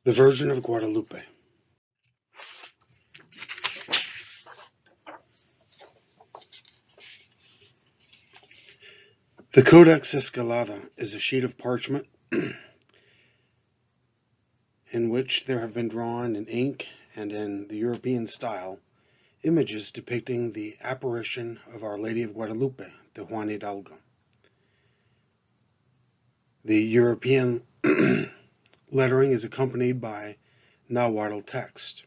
The Virgin of Guadalupe. The Codex Escalade is a sheet of parchment in which there have been drawn in ink and in the European style images depicting the apparition of Our Lady of Guadalupe, the Juan Hidalgo. The European lettering is accompanied by Nahuatl text.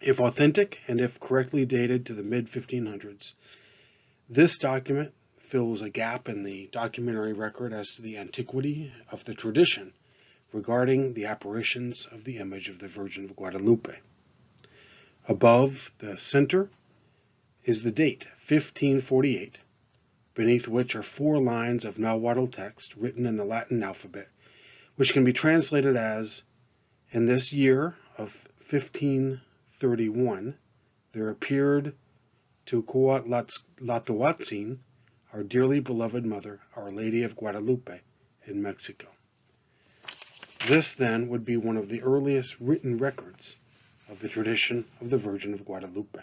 If authentic and if correctly dated to the mid-1500s, this document fills a gap in the documentary record as to the antiquity of the tradition regarding the apparitions of the image of the Virgin of Guadalupe. Above the center is the date, 1548, beneath which are 4 lines of Nahuatl text written in the Latin alphabet, which can be translated as, in this year of 1531, there appeared to Coatlatlahuatzin, our dearly beloved mother, Our Lady of Guadalupe, in Mexico. This, then, would be one of the earliest written records of the tradition of the Virgin of Guadalupe.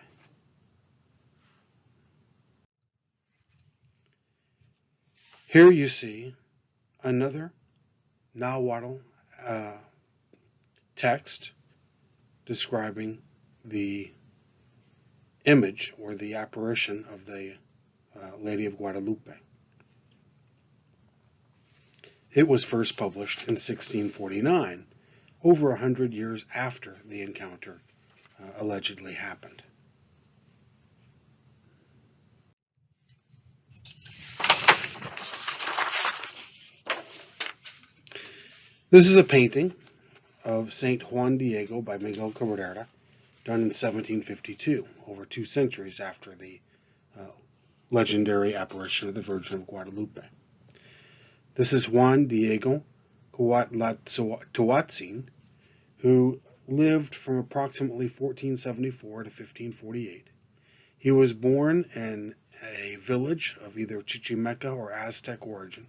Here you see another Nahuatl text describing the image or the apparition of the Lady of Guadalupe. It was first published in 1649, over 100 years after the encounter allegedly happened. This is a painting of Saint Juan Diego by Miguel Cabrera, done in 1752, over 2 centuries after the legendary apparition of the Virgin of Guadalupe. This is Juan Diego Coatlatlahuatzin, who lived from approximately 1474 to 1548. He was born in a village of either Chichimeca or Aztec origin,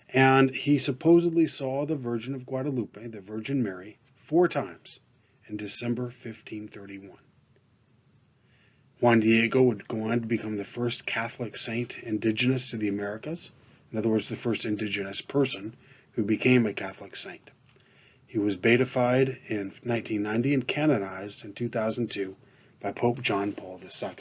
and he supposedly saw the Virgin of Guadalupe, the Virgin Mary, 4 times in December 1531. Juan Diego would go on to become the first Catholic saint indigenous to the Americas, in other words, the first indigenous person who became a Catholic saint. He was beatified in 1990 and canonized in 2002 by Pope John Paul II.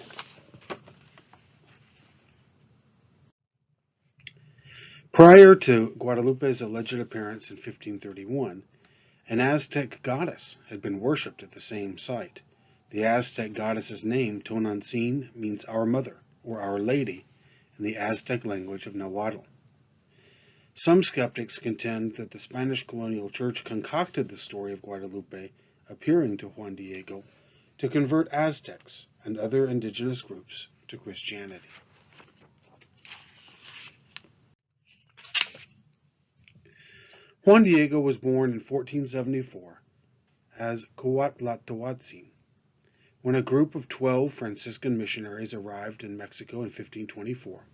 Prior to Guadalupe's alleged appearance in 1531, an Aztec goddess had been worshipped at the same site. The Aztec goddess's name, Tonantzin, means Our Mother, or Our Lady, in the Aztec language of Nahuatl. Some skeptics contend that the Spanish colonial church concocted the story of Guadalupe appearing to Juan Diego to convert Aztecs and other indigenous groups to Christianity. Juan Diego was born in 1474 as Coatlatlahuatzin. When a group of 12 Franciscan missionaries arrived in Mexico in 1524,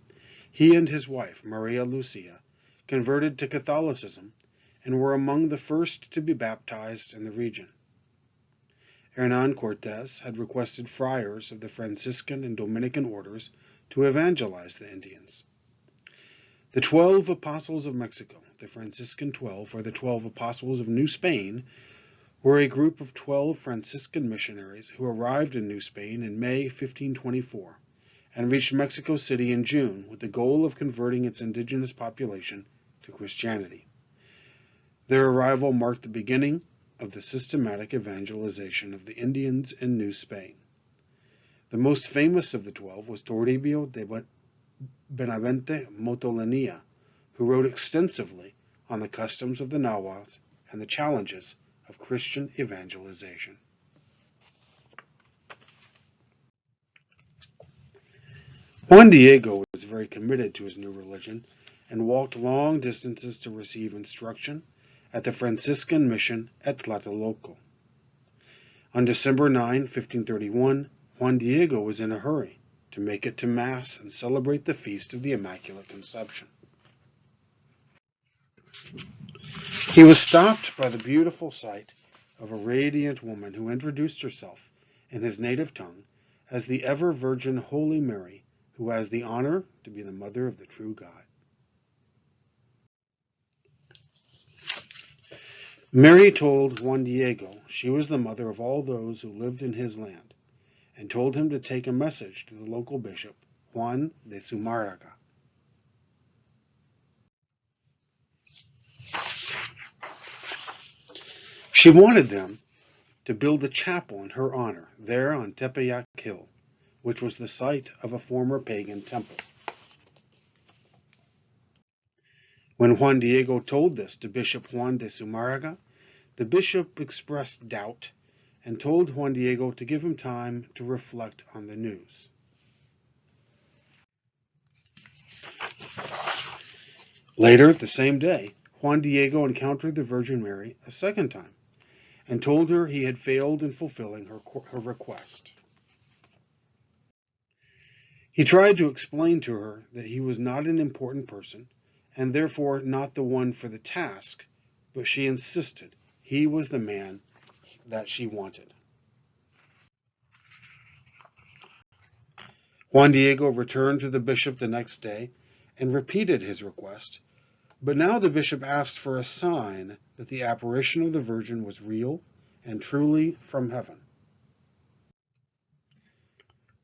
he and his wife, Maria Lucia, converted to Catholicism and were among the first to be baptized in the region. Hernán Cortés had requested friars of the Franciscan and Dominican orders to evangelize the Indians. The 12 Apostles of Mexico, the Franciscan 12, or the 12 Apostles of New Spain, were a group of 12 Franciscan missionaries who arrived in New Spain in May 1524 and reached Mexico City in June with the goal of converting its indigenous population to Christianity. Their arrival marked the beginning of the systematic evangelization of the Indians in New Spain. The most famous of the 12 was Toribio de Benavente Motolania, who wrote extensively on the customs of the Nahuatl and the challenges of Christian evangelization. Juan Diego was very committed to his new religion and walked long distances to receive instruction at the Franciscan mission at Tlatelolco. On December 9, 1531, Juan Diego was in a hurry to make it to Mass and celebrate the feast of the Immaculate Conception. He was stopped by the beautiful sight of a radiant woman who introduced herself in his native tongue as the ever-Virgin Holy Mary, who has the honor to be the mother of the true God. Mary told Juan Diego she was the mother of all those who lived in his land, and told him to take a message to the local bishop, Juan de Zumárraga. She wanted them to build a chapel in her honor there on Tepeyac Hill, which was the site of a former pagan temple. When Juan Diego told this to Bishop Juan de Zumárraga, the bishop expressed doubt and told Juan Diego to give him time to reflect on the news. Later, the same day, Juan Diego encountered the Virgin Mary a second time and told her he had failed in fulfilling her request. He tried to explain to her that he was not an important person and therefore not the one for the task, but she insisted he was the man that she wanted. Juan Diego returned to the bishop the next day and repeated his request, but now the bishop asked for a sign that the apparition of the Virgin was real and truly from heaven.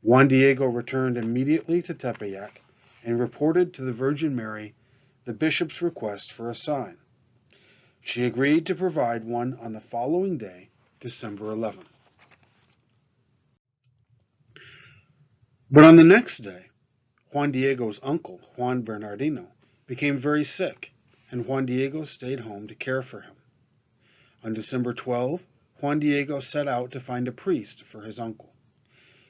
Juan Diego returned immediately to Tepeyac and reported to the Virgin Mary the bishop's request for a sign. She agreed to provide one on the following day, December 11th. But on the next day, Juan Diego's uncle, Juan Bernardino, became very sick, and Juan Diego stayed home to care for him. On December 12, Juan Diego set out to find a priest for his uncle.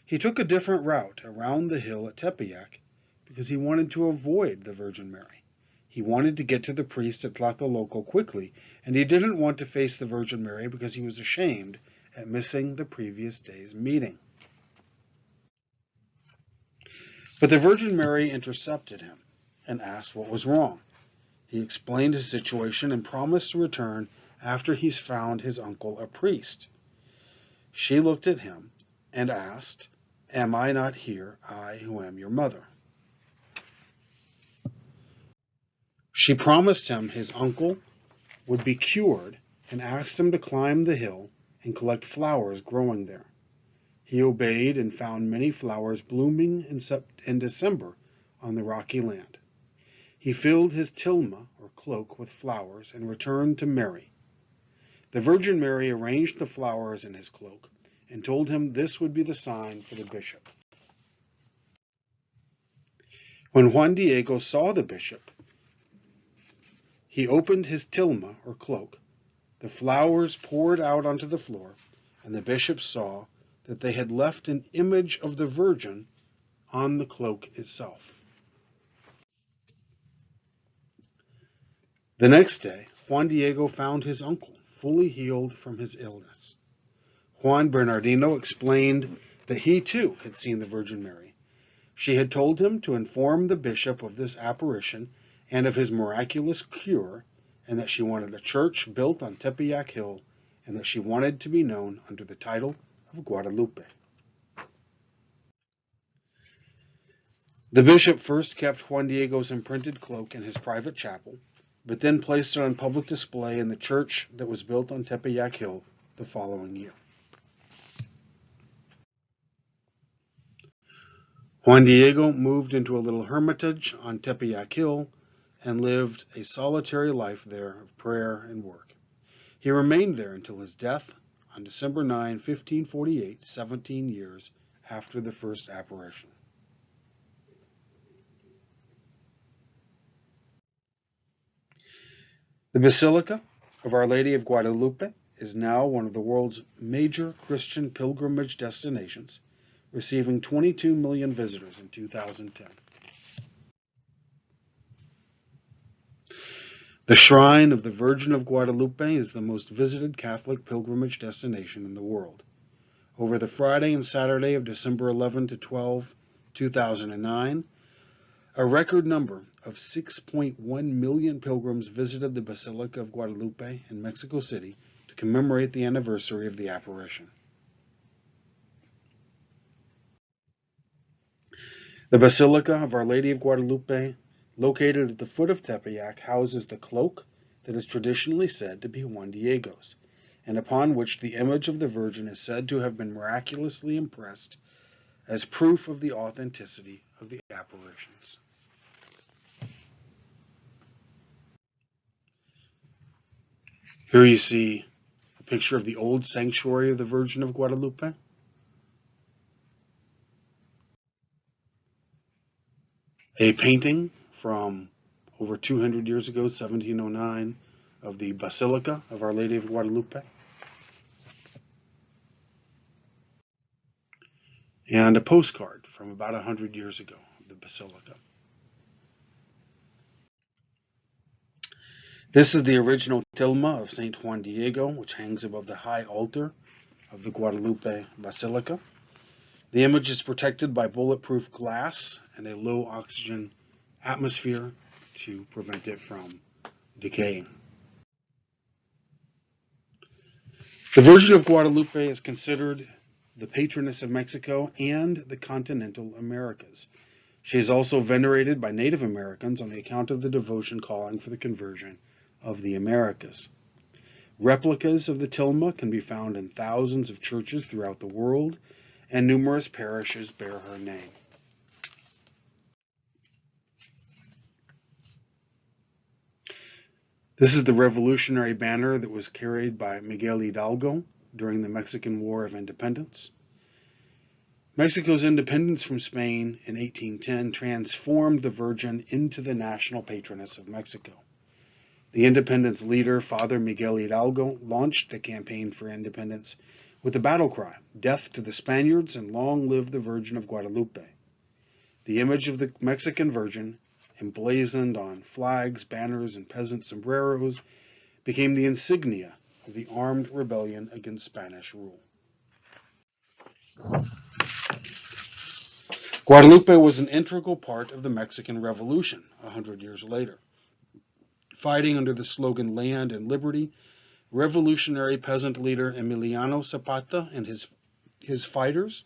He took a different route around the hill at Tepeyac because he wanted to avoid the Virgin Mary. He wanted to get to the priest at Tlatelolco quickly, and he didn't want to face the Virgin Mary because he was ashamed at missing the previous day's meeting. But the Virgin Mary intercepted him and asked what was wrong. He explained his situation and promised to return after he's found his uncle a priest. She looked at him and asked, "Am I not here, I who am your mother?" She promised him his uncle would be cured and asked him to climb the hill and collect flowers growing there. He obeyed and found many flowers blooming in December on the rocky land. He filled his tilma, or cloak, with flowers and returned to Mary. The Virgin Mary arranged the flowers in his cloak and told him this would be the sign for the bishop. When Juan Diego saw the bishop, he opened his tilma, or cloak. The flowers poured out onto the floor, and the bishop saw that they had left an image of the Virgin on the cloak itself. The next day, Juan Diego found his uncle fully healed from his illness. Juan Bernardino explained that he too had seen the Virgin Mary. She had told him to inform the bishop of this apparition and of his miraculous cure, and that she wanted a church built on Tepeyac Hill, and that she wanted to be known under the title of Guadalupe. The bishop first kept Juan Diego's imprinted cloak in his private chapel, but then placed it on public display in the church that was built on Tepeyac Hill the following year. Juan Diego moved into a little hermitage on Tepeyac Hill and lived a solitary life there of prayer and work. He remained there until his death on December 9, 1548, 17 years after the first apparition. The Basilica of Our Lady of Guadalupe is now one of the world's major Christian pilgrimage destinations, receiving 22 million visitors in 2010. The Shrine of the Virgin of Guadalupe is the most visited Catholic pilgrimage destination in the world. Over the Friday and Saturday of December 11 to 12, 2009, a record number of 6.1 million pilgrims visited the Basilica of Guadalupe in Mexico City to commemorate the anniversary of the apparition. The Basilica of Our Lady of Guadalupe, located at the foot of Tepeyac, houses the cloak that is traditionally said to be Juan Diego's, and upon which the image of the Virgin is said to have been miraculously impressed as proof of the authenticity of the apparitions. Here you see a picture of the old sanctuary of the Virgin of Guadalupe. A painting from over 200 years ago, 1709, of the Basilica of Our Lady of Guadalupe. And a postcard from about 100 years ago of the Basilica. This is the original tilma of St. Juan Diego, which hangs above the high altar of the Guadalupe Basilica. The image is protected by bulletproof glass and a low oxygen atmosphere to prevent it from decaying. The Virgin of Guadalupe is considered the patroness of Mexico and the continental Americas. She is also venerated by Native Americans on the account of the devotion calling for the conversion of the Americas. Replicas of the tilma can be found in thousands of churches throughout the world, and numerous parishes bear her name. This is the revolutionary banner that was carried by Miguel Hidalgo during the Mexican War of Independence. Mexico's independence from Spain in 1810 transformed the Virgin into the national patroness of Mexico. The independence leader, Father Miguel Hidalgo, launched the campaign for independence with the battle cry, "Death to the Spaniards and long live the Virgin of Guadalupe." The image of the Mexican Virgin, emblazoned on flags, banners, and peasant sombreros, became the insignia of the armed rebellion against Spanish rule. Guadalupe was an integral part of the Mexican Revolution 100 years later. Fighting under the slogan "Land and Liberty," revolutionary peasant leader Emiliano Zapata and his fighters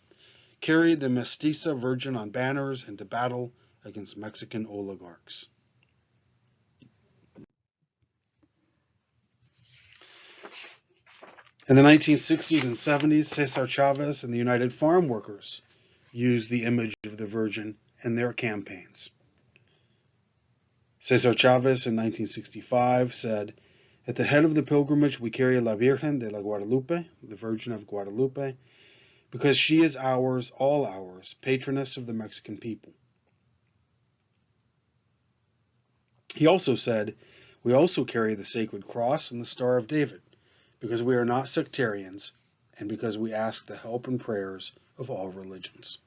carried the Mestiza Virgin on banners into battle against Mexican oligarchs. In the 1960s and 70s, Cesar Chavez and the United Farm Workers used the image of the Virgin in their campaigns. Cesar Chavez in 1965 said, "At the head of the pilgrimage we carry La Virgen de la Guadalupe, the Virgin of Guadalupe, because she is ours, all ours, patroness of the Mexican people." He also said, "We also carry the Sacred Cross and the Star of David, because we are not sectarians and because we ask the help and prayers of all religions."